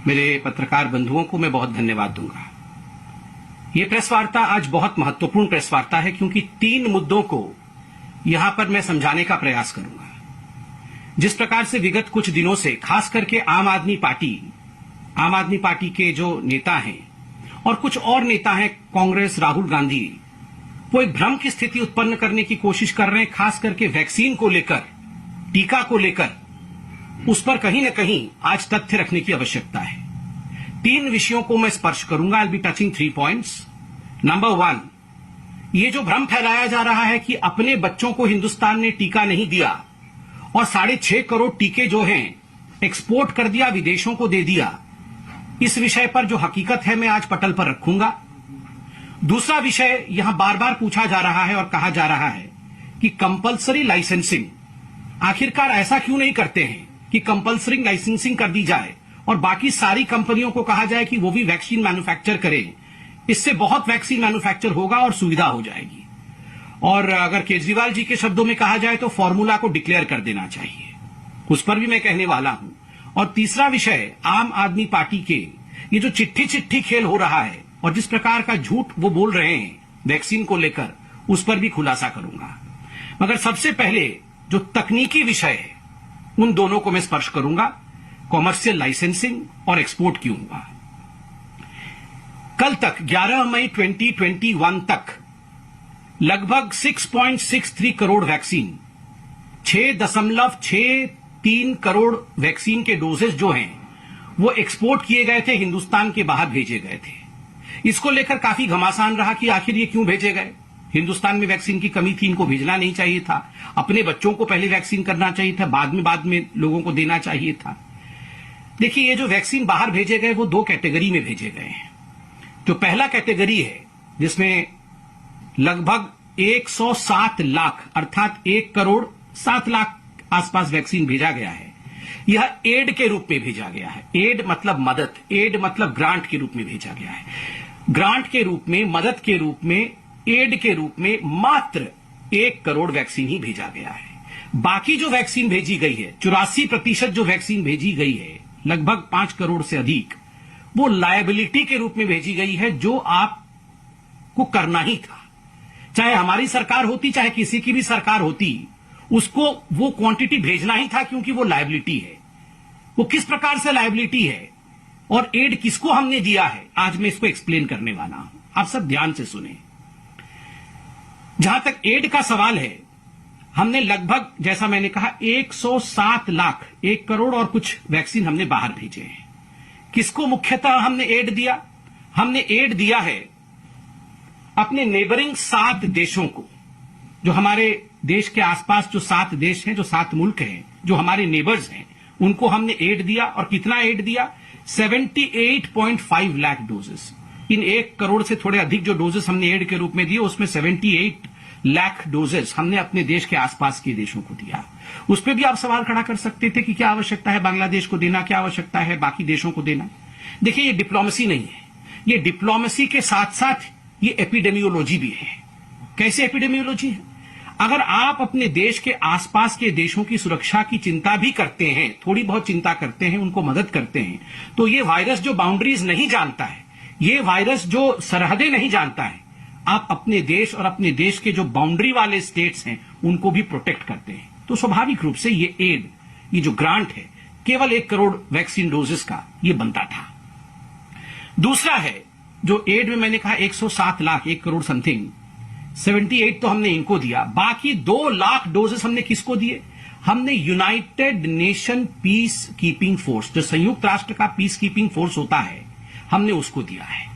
मेरे पत्रकार बंधुओं को मैं बहुत धन्यवाद दूंगा। ये प्रेस वार्ता आज बहुत महत्वपूर्ण प्रेस वार्ता है क्योंकि 3 मुद्दों को यहां पर मैं समझाने का प्रयास करूंगा। जिस प्रकार से विगत कुछ दिनों से खास करके आम आदमी पार्टी के जो नेता हैं और कुछ और नेता हैं, कांग्रेस, राहुल गांधी, वो एक भ्रम की स्थिति उत्पन्न करने की कोशिश कर रहे हैं, खास करके वैक्सीन को लेकर, टीका को लेकर। उस पर कहीं न कहीं आज तथ्य रखने की आवश्यकता है। 3 विषयों को मैं स्पर्श करूंगा। I will be touching 3 points. Number 1, ये जो भ्रम फैलाया जा रहा है कि अपने बच्चों को हिंदुस्तान ने टीका नहीं दिया और 6.5 करोड़ टीके जो हैं एक्सपोर्ट कर दिया, विदेशों को दे दिया, इस विषय पर जो हकीकत है मैं आज पटल पर रखूंगा। दूसरा विषय यहां बार बार पूछा जा रहा है और कहा जा रहा है कि कंपल्सरी लाइसेंसिंग, आखिरकार ऐसा क्यों नहीं करते हैं कि कंपल्सरी लाइसेंसिंग कर दी जाए और बाकी सारी कंपनियों को कहा जाए कि वो भी वैक्सीन मैन्युफैक्चर करें। इससे बहुत वैक्सीन मैन्युफैक्चर होगा और सुविधा हो जाएगी। और अगर केजरीवाल जी के शब्दों में कहा जाए तो फॉर्मूला को डिक्लेयर कर देना चाहिए, उस पर भी मैं कहने वाला हूं। और तीसरा विषय, आम आदमी पार्टी के ये जो चिट्ठी खेल हो रहा है और जिस प्रकार का झूठ वो बोल रहे हैं वैक्सीन को लेकर, उस पर भी खुलासा करूंगा। मगर सबसे पहले जो तकनीकी विषय है उन दोनों को मैं स्पर्श करूंगा, कॉमर्शियल लाइसेंसिंग और एक्सपोर्ट क्यों हुआ। कल तक 11 मई 2021 तक लगभग 6.63 करोड़ वैक्सीन, 6.63 करोड़ वैक्सीन के डोजेस जो हैं वो एक्सपोर्ट किए गए थे, हिंदुस्तान के बाहर भेजे गए थे। इसको लेकर काफी घमासान रहा कि आखिर ये क्यों भेजे गए। हिंदुस्तान में वैक्सीन की कमी थी, इनको भेजना नहीं चाहिए था। अपने बच्चों को पहले वैक्सीन करना चाहिए था, बाद में लोगों को देना चाहिए था। देखिए, ये जो वैक्सीन बाहर भेजे गए वो 2 कैटेगरी में भेजे गए हैं। जो पहला कैटेगरी है जिसमें लगभग 107 लाख अर्थात 1 करोड़ 7 लाख आसपास वैक्सीन भेजा गया है, यह एड के रूप में भेजा गया है। एड मतलब मदद, एड मतलब ग्रांट के रूप में भेजा गया है। ग्रांट के रूप में, मदद के रूप में, एड के रूप में मात्र 1 करोड़ वैक्सीन ही भेजा गया है। बाकी जो वैक्सीन भेजी गई है, 84% जो वैक्सीन भेजी गई है, लगभग 5 करोड़ से अधिक, वो लायबिलिटी के रूप में भेजी गई है, जो आपको करना ही था। चाहे हमारी सरकार होती, चाहे किसी की भी सरकार होती, उसको वो क्वांटिटी भेजना ही था क्योंकि वो लायबिलिटी है। वो किस प्रकार से लायबिलिटी है और एड किसको हमने दिया है, आज मैं इसको एक्सप्लेन करने वाला हूं। आप सब ध्यान से सुने। जहां तक एड का सवाल है, हमने लगभग, जैसा मैंने कहा, 107 लाख, 1 करोड़ और कुछ वैक्सीन हमने बाहर भेजे हैं। किसको मुख्यतः हमने एड दिया? हमने एड दिया है अपने नेबरिंग 7 देशों को। जो हमारे देश के आसपास जो 7 देश हैं, जो 7 मुल्क हैं, जो हमारे नेबर्स हैं, उनको हमने एड दिया। और कितना एड दिया? 78.5 लाख डोजेस। इन 1 करोड़ से थोड़े अधिक जो डोजेस हमने एड के रूप में दिए, उसमें 78 लाख डोजेस हमने अपने देश के आसपास के देशों को दिया। उस पर भी आप सवाल खड़ा कर सकते थे कि क्या आवश्यकता है बांग्लादेश को देना, क्या आवश्यकता है बाकी देशों को देना। देखिए, ये डिप्लोमेसी नहीं है, ये डिप्लोमेसी के साथ साथ ये एपिडेमियोलॉजी भी है। कैसे एपिडेमियोलॉजी है? अगर आप अपने देश के आसपास के देशों की सुरक्षा की चिंता भी करते हैं, थोड़ी बहुत चिंता करते हैं, उनको मदद करते हैं, तो ये वायरस जो बाउंड्रीज नहीं जानता है, ये वायरस जो सरहदें नहीं जानता है, आप अपने देश और अपने देश के जो बाउंड्री वाले स्टेट्स हैं उनको भी प्रोटेक्ट करते हैं। तो स्वाभाविक रूप से ये एड, ये जो ग्रांट है, केवल 1 करोड़ वैक्सीन डोजेस का ये बनता था। दूसरा है जो एड में मैंने कहा 107 लाख, 1 करोड़ समथिंग, 78 तो हमने इनको दिया। बाकी 2 लाख डोजेस हमने किसको दिए? हमने United nation peace keeping force, जो संयुक्त राष्ट्र का पीस कीपिंग फोर्स होता है, हमने उसको दिया है।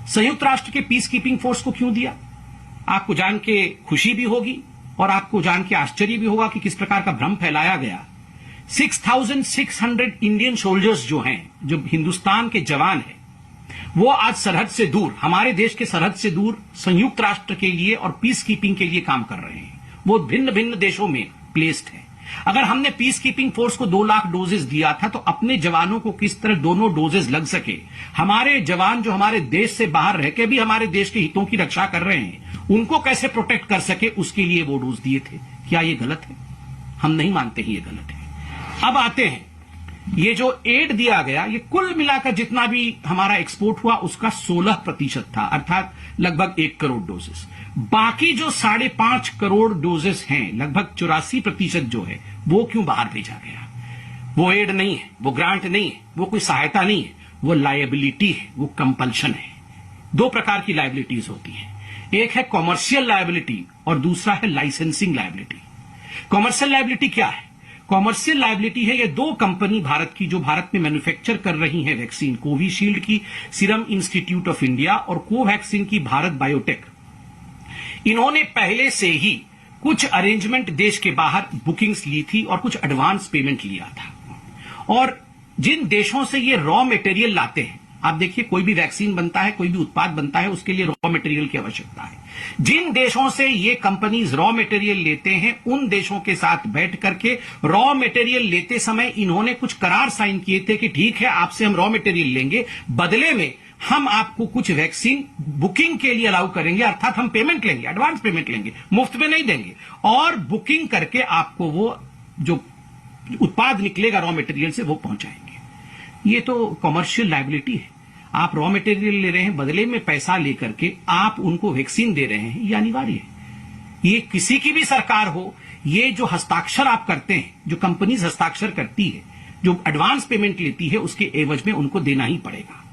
संयुक्त राष्ट्र के पीस कीपिंग फोर्स को क्यों दिया? आपको जान के खुशी भी होगी और आपको जान के आश्चर्य भी होगा कि किस प्रकार का भ्रम फैलाया गया। 6,600 इंडियन सोल्जर्स जो हैं, जो हिंदुस्तान के जवान हैं, वो आज सरहद से दूर, हमारे देश के सरहद से दूर संयुक्त राष्ट्र के लिए और पीस कीपिंग के लिए काम कर रहे हैं। वो भिन्न भिन्न देशों में प्लेस्ड है। अगर हमने पीस कीपिंग फोर्स को 2 लाख डोजेस दिया था, तो अपने जवानों को किस तरह दोनों डोजेस लग सके, हमारे जवान जो हमारे देश से बाहर रह के भी हमारे देश के हितों की रक्षा कर रहे हैं, उनको कैसे प्रोटेक्ट कर सके, उसके लिए वो डोज दिए थे। क्या ये गलत है? हम नहीं मानते हैं ये गलत है। अब आते हैं ये जो एड दिया गया, ये कुल मिलाकर जितना भी हमारा एक्सपोर्ट हुआ उसका 16% था, अर्थात लगभग 1 करोड़ डोजेस। बाकी जो 5.5 करोड़ डोजेस हैं, लगभग 84% जो है, वो क्यों बाहर भेजा गया? वो एड नहीं है, वो ग्रांट नहीं है, वो कोई सहायता नहीं है, वो लायबिलिटी है, वो कंपल्शन है। 2 प्रकार की लायबिलिटीज होती हैं, एक है कॉमर्शियल लायबिलिटी और दूसरा है लाइसेंसिंग लायबिलिटी। कॉमर्शियल लायबिलिटी क्या है? कॉमर्शियल लायबिलिटी है ये 2 कंपनी भारत की जो भारत में मैन्युफैक्चर कर रही हैं वैक्सीन, कोविशील्ड की सीरम इंस्टीट्यूट ऑफ इंडिया और कोवैक्सीन की भारत बायोटेक। इन्होंने पहले से ही कुछ अरेंजमेंट देश के बाहर बुकिंग्स ली थी और कुछ एडवांस पेमेंट लिया था। और जिन देशों से ये रॉ मटेरियल लाते हैं, आप देखिए कोई भी वैक्सीन बनता है, कोई भी उत्पाद बनता है, उसके लिए रॉ मटेरियल की आवश्यकता है। जिन देशों से ये कंपनीज रॉ मटेरियल लेते हैं, उन देशों के साथ बैठ करके रॉ मटेरियल लेते समय इन्होंने कुछ करार साइन किए थे कि ठीक है, आपसे हम रॉ मटेरियल लेंगे, बदले में हम आपको कुछ वैक्सीन बुकिंग के लिए अलाउ करेंगे, अर्थात हम पेमेंट लेंगे, एडवांस पेमेंट लेंगे, मुफ्त में नहीं देंगे, और बुकिंग करके आपको वो जो उत्पाद निकलेगा रॉ मटेरियल से वो पहुंचाएंगे। ये तो कॉमर्शियल लायबिलिटी है। आप रॉ मटेरियल ले रहे हैं, बदले में पैसा लेकर के आप उनको वैक्सीन दे रहे हैं, ये अनिवार्य है। ये किसी की भी सरकार हो, ये जो हस्ताक्षर आप करते हैं, जो कंपनीज हस्ताक्षर करती है, जो एडवांस पेमेंट लेती है, उसके एवज में उनको देना ही पड़ेगा।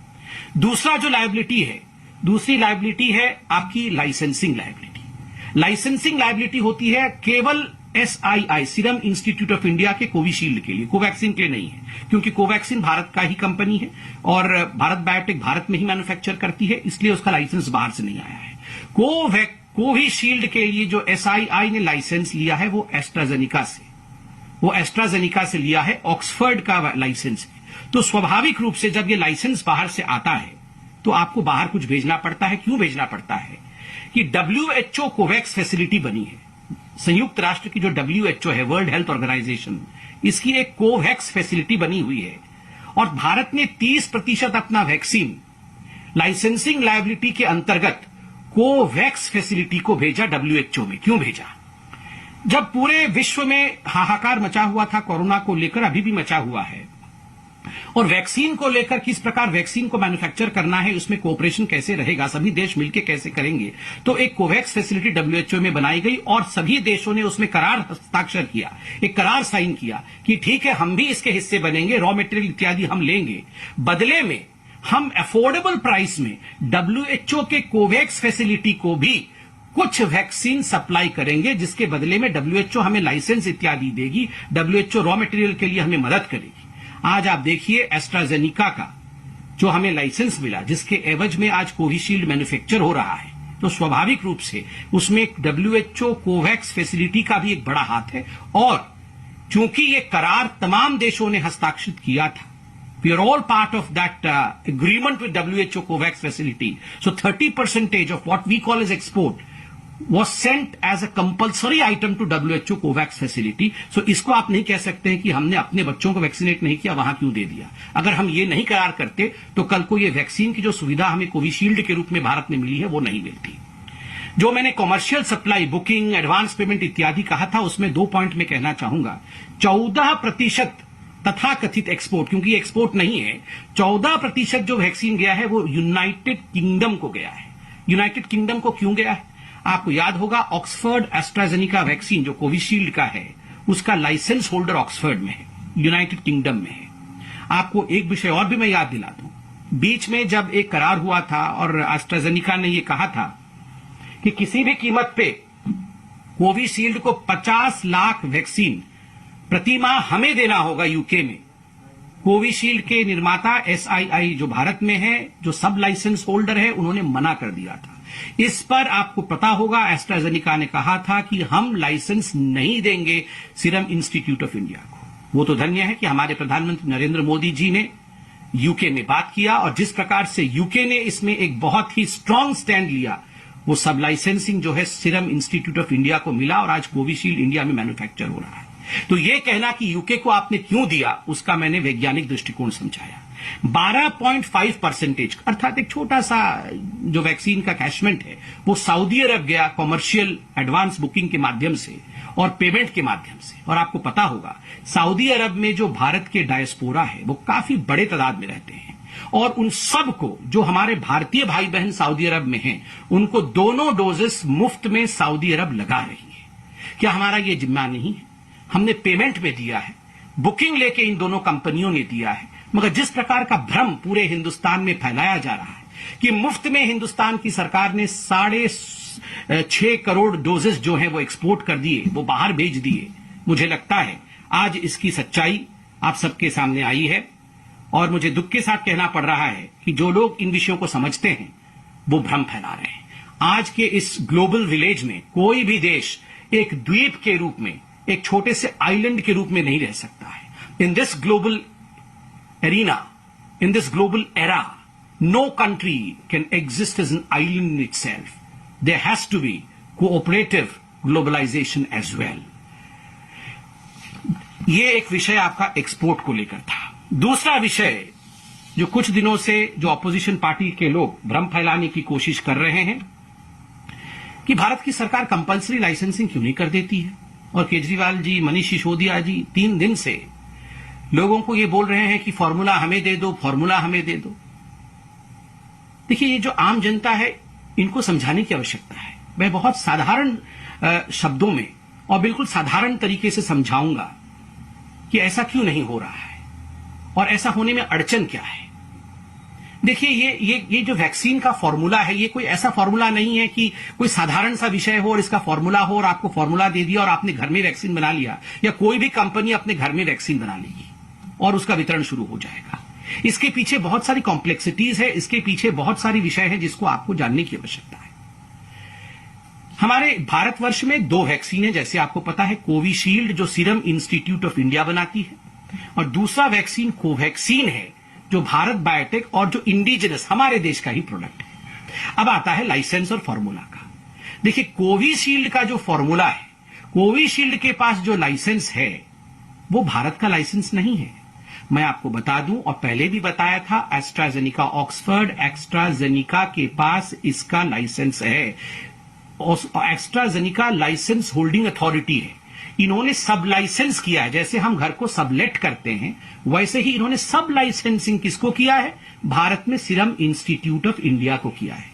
दूसरा जो लायबिलिटी है, दूसरी लायबिलिटी है आपकी लाइसेंसिंग लायबिलिटी। लाइसेंसिंग लायबिलिटी होती है केवल SII serum institute of India के कोविशील्ड के लिए, कोवैक्सीन के लिए नहीं है, क्योंकि कोवैक्सीन भारत का ही कंपनी है और भारत बायोटेक भारत में ही मैन्युफैक्चर करती है, इसलिए उसका लाइसेंस बाहर से नहीं आया है। कोविशील्ड के लिए जो SII ने लाइसेंस लिया है वो एस्ट्राजेनिका से लिया है, ऑक्सफर्ड का लाइसेंस है। तो स्वाभाविक रूप से जब ये लाइसेंस बाहर से आता है तो आपको बाहर कुछ भेजना पड़ता है। क्यों भेजना पड़ता है? कि WHO कोवैक्स फैसिलिटी बनी है, संयुक्त राष्ट्र की जो WHO है, वर्ल्ड हेल्थ ऑर्गेनाइजेशन, इसकी एक कोवैक्स फैसिलिटी बनी हुई है और भारत ने 30% अपना वैक्सीन लाइसेंसिंग लायबिलिटी के अंतर्गत कोवैक्स फैसिलिटी को भेजा WHO में। क्यों भेजा? जब पूरे विश्व में हाहाकार मचा हुआ था कोरोना को लेकर, अभी भी मचा हुआ है, और वैक्सीन को लेकर किस प्रकार वैक्सीन को मैन्युफैक्चर करना है, उसमें कोऑपरेशन कैसे रहेगा, सभी देश मिलकर कैसे करेंगे, तो एक कोवैक्स फैसिलिटी WHO में बनाई गई और सभी देशों ने उसमें करार हस्ताक्षर किया, एक करार साइन किया कि ठीक है, हम भी इसके हिस्से बनेंगे, रॉ मटेरियल इत्यादि हम लेंगे, बदले में हम अफोर्डेबल प्राइस में WHO के कोवैक्स फैसिलिटी को भी कुछ वैक्सीन सप्लाई करेंगे, जिसके बदले में WHO हमें लाइसेंस इत्यादि देगी, WHO रॉ मटेरियल के लिए हमें मदद करेगी। आज आप देखिए एस्ट्राजेनिका का जो हमें लाइसेंस मिला, जिसके एवज में आज कोविशील्ड मैन्युफैक्चर हो रहा है, तो स्वाभाविक रूप से उसमें WHO कोवैक्स फैसिलिटी का भी एक बड़ा हाथ है। और चूंकि ये करार तमाम देशों ने हस्ताक्षरित किया था, we are all part of that agreement with WHO COVAX facility. So 30% of what we call as export was sent as a compulsory item to WHO COVAX facility. So इसको आप नहीं कह सकते हैं कि हमने अपने बच्चों को वैक्सीनेट नहीं किया, वहां क्यों दे दिया। अगर हम ये नहीं करार करते तो कल को ये वैक्सीन की जो सुविधा हमें कोविशील्ड के रूप में भारत में मिली है वो नहीं मिलती। जो मैंने commercial supply, booking, advance payment इत्यादि कहा था, उसमें 2 पॉइंट में कहना चाहूंगा। 14% तथा कथित एक्सपोर्ट, क्योंकि एक्सपोर्ट नहीं है, 14% जो वैक्सीन गया है वो यूनाइटेड किंगडम को गया है। यूनाइटेड किंगडम को क्यों गया है? आपको याद होगा, ऑक्सफर्ड एस्ट्राजेनिका वैक्सीन जो कोविशील्ड का है, उसका लाइसेंस होल्डर ऑक्सफर्ड में है, यूनाइटेड किंगडम में है। आपको एक विषय और भी मैं याद दिला दूं, बीच में जब एक करार हुआ था और एस्ट्राजेनिका ने यह कहा था कि किसी भी कीमत पे कोविशील्ड को 50 लाख वैक्सीन प्रति माह हमें देना होगा यूके में। कोविशील्ड के निर्माता SII जो भारत में है, जो सब लाइसेंस होल्डर है, उन्होंने मना कर दिया था। इस पर आपको पता होगा एस्ट्राजेनिका ने कहा था कि हम लाइसेंस नहीं देंगे सीरम इंस्टीट्यूट ऑफ इंडिया को। वो तो धन्य है कि हमारे प्रधानमंत्री नरेंद्र मोदी जी ने यूके में बात किया और जिस प्रकार से यूके ने इसमें एक बहुत ही स्ट्रांग स्टैंड लिया, वो सब लाइसेंसिंग जो है सीरम इंस्टीट्यूट ऑफ इंडिया को मिला और आज कोविशील्ड इंडिया में मैन्युफैक्चर हो रहा है। तो ये कहना कि यूके को आपने क्यों दिया, उसका मैंने वैज्ञानिक दृष्टिकोण समझाया। 12.5% अर्थात एक छोटा सा जो वैक्सीन का कैशमेंट है वो सऊदी अरब गया कॉमर्शियल एडवांस बुकिंग के माध्यम से और पेमेंट के माध्यम से। और आपको पता होगा सऊदी अरब में जो भारत के डायस्पोरा है वो काफी बड़े तादाद में रहते हैं और उन सब को जो हमारे भारतीय भाई बहन सऊदी अरब में हैं उनको दोनों डोजेस मुफ्त में सऊदी अरब लगा रही है। क्या हमारा ये जिम्मा नहीं है? हमने पेमेंट में दिया है, बुकिंग लेके इन दोनों कंपनियों ने दिया है, मगर जिस प्रकार का भ्रम पूरे हिंदुस्तान में फैलाया जा रहा है कि मुफ्त में हिंदुस्तान की सरकार ने 6.5 करोड़ डोजेस जो हैं वो एक्सपोर्ट कर दिए, वो बाहर भेज दिए, मुझे लगता है आज इसकी सच्चाई आप सबके सामने आई है। और मुझे दुख के साथ कहना पड़ रहा है कि जो लोग इन विषयों को समझते हैं वो भ्रम फैला रहे हैं। आज के इस ग्लोबल विलेज में कोई भी देश एक द्वीप के रूप में, एक छोटे से आइलैंड के रूप में नहीं रह सकता है। In this global arena, in this global era, no country can exist as an island in itself. There has to be cooperative globalization as well. ये एक विषय आपका एक्सपोर्ट को लेकर था। दूसरा विषय जो कुछ दिनों से जो ऑपोजिशन पार्टी के लोग भ्रम फैलाने की कोशिश कर रहे हैं कि भारत की सरकार कंपल्सरी लाइसेंसिंग क्यों नहीं कर देती है। और केजरीवाल जी, मनीष सिसोदिया जी 3 दिन से लोगों को ये बोल रहे हैं कि फॉर्मूला हमें दे दो, फॉर्मूला हमें दे दो। देखिए, ये जो आम जनता है इनको समझाने की आवश्यकता है। मैं बहुत साधारण शब्दों में और बिल्कुल साधारण तरीके से समझाऊंगा कि ऐसा क्यों नहीं हो रहा है और ऐसा होने में अड़चन क्या है। देखिए, ये जो वैक्सीन का फॉर्मूला है ये कोई ऐसा फॉर्मूला नहीं है कि कोई साधारण सा विषय हो और इसका फॉर्मूला हो और आपको फॉर्मूला दे दिया और आपने घर में वैक्सीन बना लिया, या कोई भी कंपनी अपने घर में वैक्सीन बना लेगी और उसका वितरण शुरू हो जाएगा। इसके पीछे बहुत सारी कॉम्प्लेक्सिटीज है, इसके पीछे बहुत सारी विषय है जिसको आपको जानने की आवश्यकता है। हमारे भारतवर्ष में 2 वैक्सीन है, जैसे आपको पता है, कोविशील्ड जो सीरम इंस्टीट्यूट ऑफ इंडिया बनाती है और दूसरा वैक्सीन कोवैक्सीन है जो भारत बायोटेक और जो इंडिजिनस हमारे देश का ही प्रोडक्ट है। अब आता है लाइसेंस और फॉर्मूला का। देखिए, कोविशील्ड का जो फॉर्मूला है, कोविशील्ड के पास जो लाइसेंस है वो भारत का लाइसेंस नहीं है। मैं आपको बता दूं और पहले भी बताया था, एस्ट्राजेनिका ऑक्सफोर्ड एस्ट्राजेनिका के पास इसका लाइसेंस है। एस्ट्राजेनिका लाइसेंस होल्डिंग अथॉरिटी है। इन्होंने सब लाइसेंस किया है। जैसे हम घर को सबलेट करते हैं वैसे ही इन्होंने सब लाइसेंसिंग किसको किया है? भारत में सीरम इंस्टीट्यूट ऑफ इंडिया को किया है।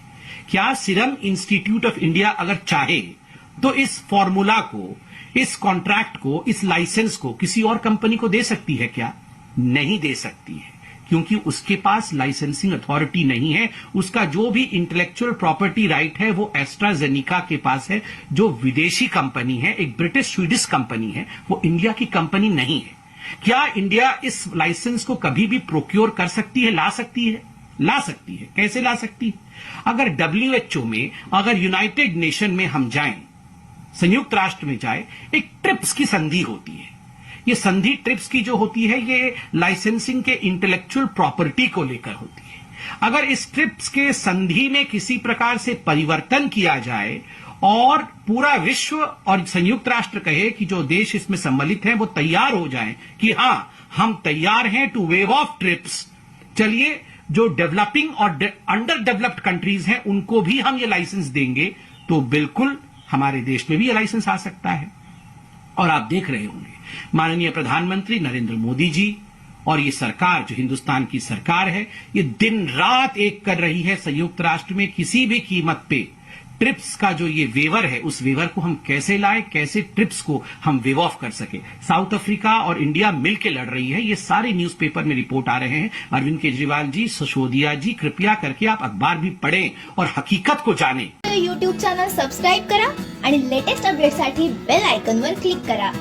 क्या सीरम इंस्टीट्यूट ऑफ इंडिया अगर चाहे तो इस फॉर्मूला को, इस कॉन्ट्रैक्ट को, इस लाइसेंस को किसी और कंपनी को दे सकती है क्या? नहीं दे सकती है, क्योंकि उसके पास लाइसेंसिंग अथॉरिटी नहीं है। उसका जो भी इंटेलेक्चुअल प्रॉपर्टी राइट है वो एस्ट्राजेनिका के पास है, जो विदेशी कंपनी है, एक ब्रिटिश स्वीडिश कंपनी है, वो इंडिया की कंपनी नहीं है। क्या इंडिया इस लाइसेंस को कभी भी प्रोक्योर कर सकती है, ला सकती है? ला सकती है। कैसे ला सकती है? अगर WHO में, अगर यूनाइटेड नेशन में हम जाएं, संयुक्त राष्ट्र में जाए, एक ट्रिप्स की संधि होती है। ये संधि ट्रिप्स की जो होती है ये लाइसेंसिंग के इंटेलेक्चुअल प्रॉपर्टी को लेकर होती है। अगर इस ट्रिप्स के संधि में किसी प्रकार से परिवर्तन किया जाए और पूरा विश्व और संयुक्त राष्ट्र कहे कि जो देश इसमें सम्मिलित हैं वो तैयार हो जाएं कि हां, हम तैयार हैं टू वेव ऑफ ट्रिप्स, चलिए जो डेवलपिंग और अंडर डेवलप्ड कंट्रीज हैं उनको भी हम ये लाइसेंस देंगे, तो बिल्कुल हमारे देश में भी ये लाइसेंस आ सकता है। और आप देख रहे होंगे माननीय प्रधानमंत्री नरेंद्र मोदी जी और ये सरकार जो हिंदुस्तान की सरकार है, ये दिन रात एक कर रही है संयुक्त राष्ट्र में किसी भी कीमत पे ट्रिप्स का जो ये वेवर है, उस वेवर को हम कैसे लाएं, कैसे ट्रिप्स को हम वेव ऑफ कर सके। साउथ अफ्रीका और इंडिया मिलकर लड़ रही है, ये सारे न्यूज़पेपर में रिपोर्ट आ रहे हैं। अरविंद केजरीवाल जी, सिसोदिया जी, कृपया करके आप अखबार भी पढ़ें और हकीकत को जानें। YouTube चॅनल सबस्क्राईब करा आणि लेटेस्ट अपडेटसाठी बेल आयकॉनवर क्लिक करा।